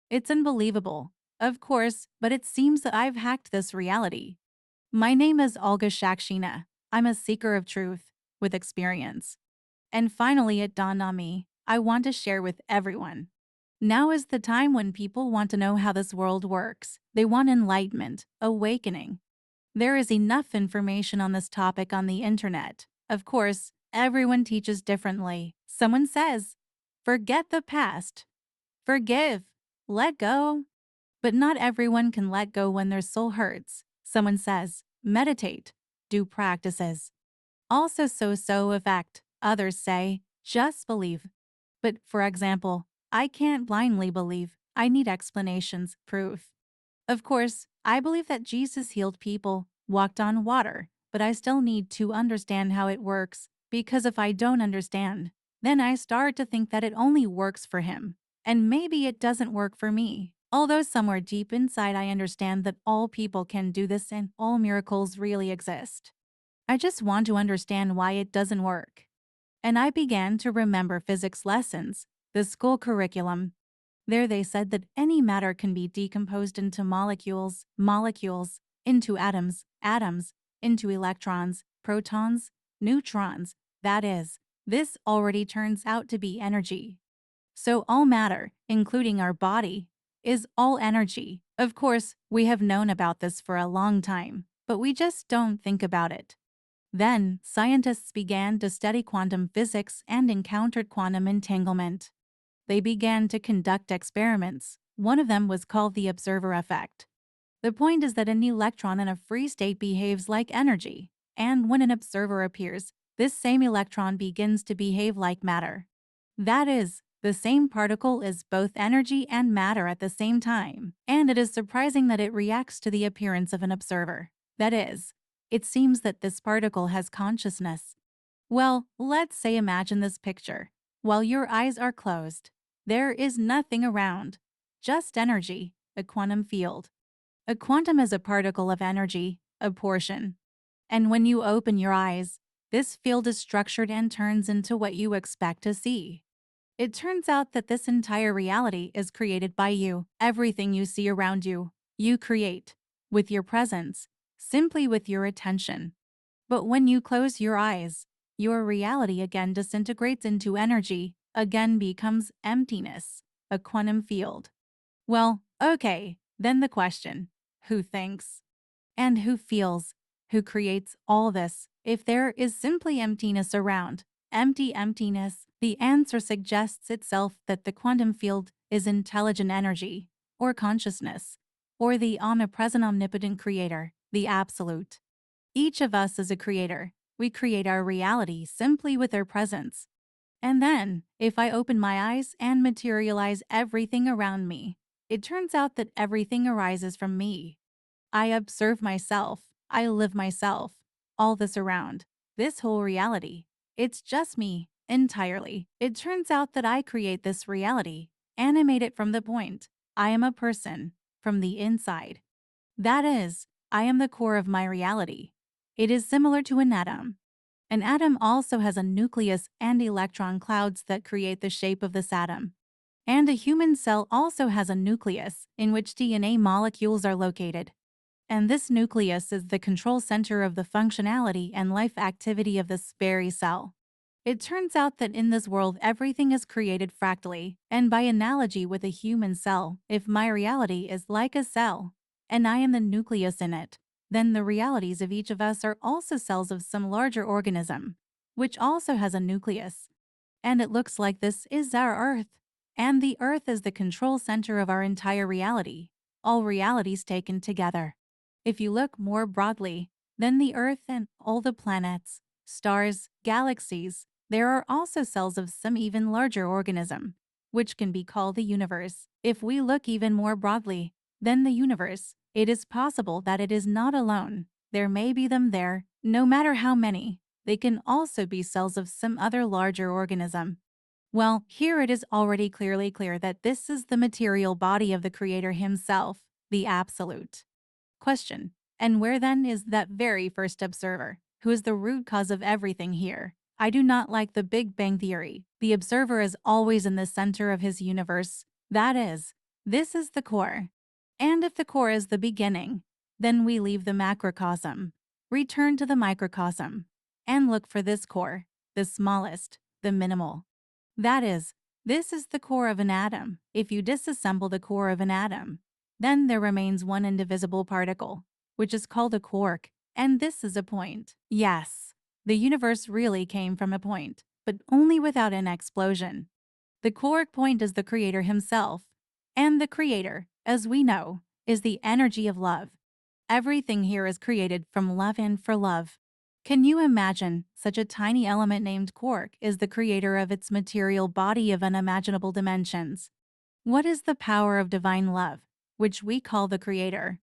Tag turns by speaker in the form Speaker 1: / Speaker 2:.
Speaker 1: It's unbelievable, of course, but it seems that I've hacked this reality. My name is Olga Shakshina. I'm a seeker of truth with experience. And finally, it dawned on me I want to share with everyone. Now is the time when people want to know how this world works. They want enlightenment, awakening. There is enough information on this topic on the internet. Of course, everyone teaches differently. Someone says, forget the past, forgive, let go. But not everyone can let go when their soul hurts. Someone says, meditate, do practices. Also, so effect. Others say, just believe. But for example, I can't blindly believe. I need explanations, proof. Of course, I believe that Jesus healed people, walked on water, but I still need to understand how it works, because if I don't understand, then I start to think that it only works for him, and maybe it doesn't work for me. Although somewhere deep inside I understand that all people can do this and all miracles really exist. I just want to understand why it doesn't work. And I began to remember physics lessons, the school curriculum. There they said that any matter can be decomposed into molecules, molecules, into atoms, atoms, into electrons, protons, neutrons. That is, this already turns out to be energy. So all matter, including our body, is all energy. Of course, we have known about this for a long time, but we just don't think about it. Then, scientists began to study quantum physics and encountered quantum entanglement. They began to conduct experiments. One of them was called the observer effect. The point is that an electron in a free state behaves like energy, and when an observer appears, this same electron begins to behave like matter. That is, the same particle is both energy and matter at the same time, and it is surprising that it reacts to the appearance of an observer. That is, it seems that this particle has consciousness. Well, let's say imagine this picture. While your eyes are closed, there is nothing around, just energy, a quantum field. A quantum is a particle of energy, a portion. And when you open your eyes, this field is structured and turns into what you expect to see. It turns out that this entire reality is created by you. Everything you see around you, you create, with your presence, simply with your attention. But when you close your eyes, your reality again disintegrates into energy, again becomes emptiness, a quantum field. Well, okay, then the question, who thinks? And who feels? Who creates all this? If there is simply emptiness around, emptiness, the answer suggests itself that the quantum field is intelligent energy, or consciousness, or the omnipresent omnipotent creator, the absolute. Each of us is a creator. We create our reality simply with our presence. And then, if I open my eyes and materialize everything around me, it turns out that everything arises from me. I observe myself. I live myself. All this around. This whole reality. It's just me, entirely. It turns out that I create this reality, animate it from the point. I am a person, from the inside. That is, I am the core of my reality. It is similar to an atom. An atom also has a nucleus and electron clouds that create the shape of this atom. And a human cell also has a nucleus, in which DNA molecules are located. And this nucleus is the control center of the functionality and life activity of this very cell. It turns out that in this world everything is created fractally, and by analogy with a human cell, if my reality is like a cell, and I am the nucleus in it, then the realities of each of us are also cells of some larger organism, which also has a nucleus. And it looks like this is our Earth. And the Earth is the control center of our entire reality, all realities taken together. If you look more broadly, then the Earth and all the planets, stars, galaxies, there are also cells of some even larger organism, which can be called the universe. If we look even more broadly, then the universe, it is possible that it is not alone. There may be them there, no matter how many. They can also be cells of some other larger organism. Well, here it is already clearly clear that this is the material body of the Creator himself, the Absolute. Question: and where then is that very first observer, who is the root cause of everything here? I do not like the Big Bang Theory. The observer is always in the center of his universe. That is, This is the core. And if the core is the beginning, then we leave the macrocosm, return to the microcosm, and look for this core, the smallest, the minimal. That is, this is the core of an atom. If you disassemble the core of an atom, then there remains one indivisible particle, which is called a quark, and this is a point. Yes, the universe really came from a point, but only without an explosion. The quark point is the creator himself, and the creator, as we know, is the energy of love. Everything here is created from love and for love. Can you imagine such a tiny element named quark is the creator of its material body of unimaginable dimensions? What is the power of divine love, which we call the creator?